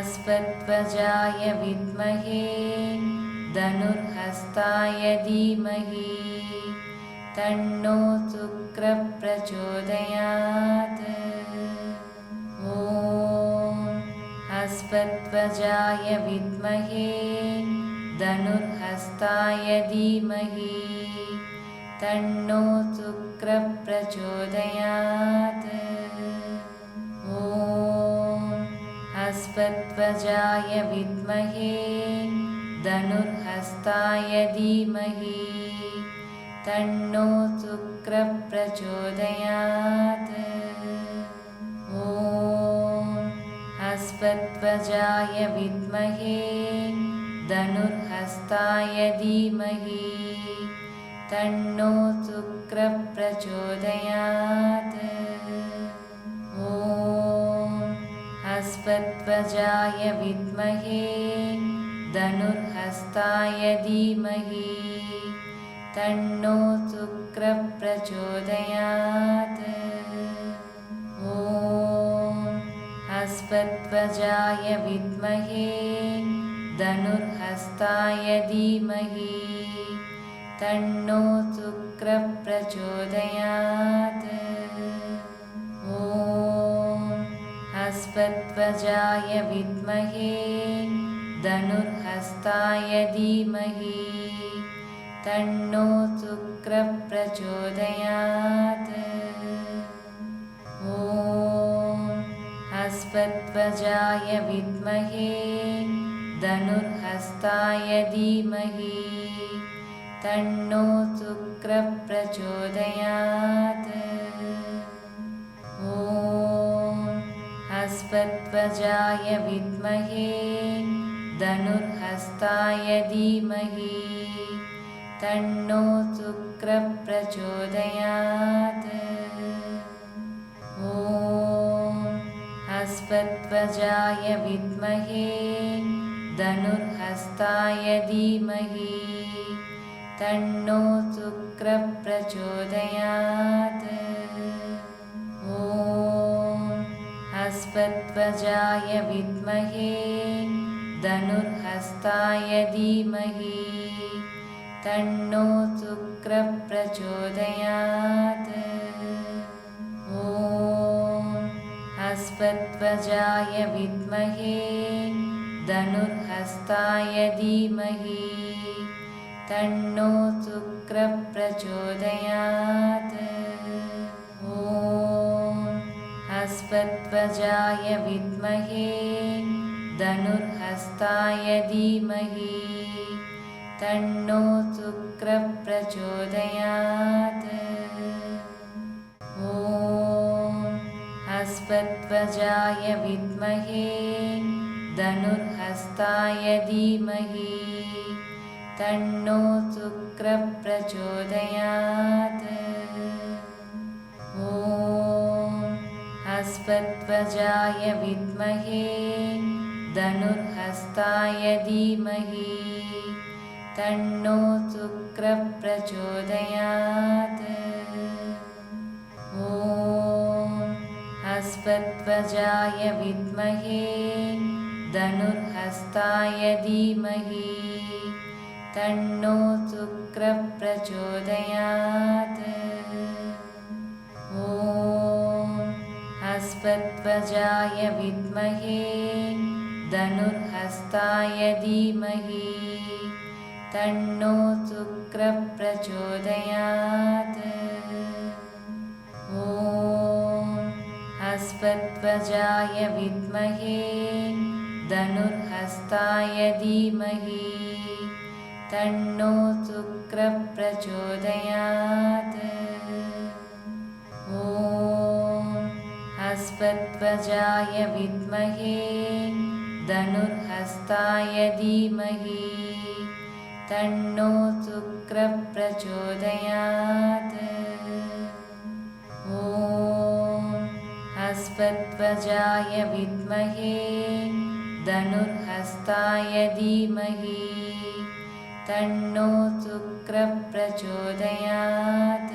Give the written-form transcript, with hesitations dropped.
अश्वत्थवजाय विद्महे धनुर्हस्ताय धीमहि तन्नो शुक्रः प्रचोदयात्। ॐ अश्वत्थवजाय विद्महे धनुर्हस्ताय धीमहि तन्नो शुक्रः प्रचोदयात्। ॐ अश्वत्थवजाय विद्महे धनुर्हस्ताय धीमहि तन्नो शुक्रः प्रचोदयात्। ॐ अश्वत्थवजाय विद्महे धनुर्हस्ताय धीमहि तन्नो शुक्रः प्रचोदयात्। ॐ अश्वत्थवजाय विद्महे धनुर्हस्ताय धीमहि तन्नो शुक्रः प्रचोदयात्। ॐ अश्वत्थवजाय विद्महे धनुर्हस्ताय धीमहि तन्नो शुक्रः प्रचोदयात्। ॐ अश्वत्थवजाय विद्महे धनुर्हस्ताय धीमहि तन्नो शुक्रः प्रचोदयात्। ॐ अश्वत्थवजाय विद्महे धनुर्हस्ताय धीमहि तन्नो शुक्रः प्रचोदयात्। ॐ अश्वत्थवजाय विद्महे धनुर्हस्ताय धीमहि तन्नो शुक्रः प्रचोदयात्। ॐ अश्वत्थवजाय विद्महे धनुर्हस्ताय धीमहि तन्नो शुक्रः प्रचोदयात्। ॐ अश्वत्थवजाय विद्महे धनुर्हस्ताय धीमहि तन्नो शुक्रः प्रचोदयात्। ॐ अश्वत्थवजाय विद्महे धनुर्हस्ताय धीमहि तन्नो शुक्रः प्रचोदयात्। ॐ अश्वत्थवजाय विद्महे धनुर्हस्ताय धीमहि तन्नो शुक्रः प्रचोदयात्। ॐ अश्वत्थवजाय विद्महे धनुर्हस्ताय धीमहि तन्नो शुक्रः प्रचोदयात्। ॐ अश्वत्थवजाय विद्महे धनुर्हस्ताय धीमहि तन्नो शुक्रः प्रचोदयात्। ॐ अश्वत्थवजाय विद्महे धनुर्हस्ताय धीमहि तन्नो शुक्रः प्रचोदयात्। ॐ अश्वत्थवजाय विद्महे धनुर्हस्ताय धीमहि तन्नो शुक्रः प्रचोदयात्। ॐ अश्वत्थवजाय विद्महे धनुर्हस्ताय धीमहि तन्नो शुक्रः प्रचोदयात्। ॐ अश्वत्थवजाय विद्महे धनुर्हस्ताय धीमहि तन्नो शुक्रः प्रचोदयात्। ॐ अश्वत्थवजाय विद्महे धनुर्हस्ताय धीमहि तन्नो शुक्रः प्रचोदयात्।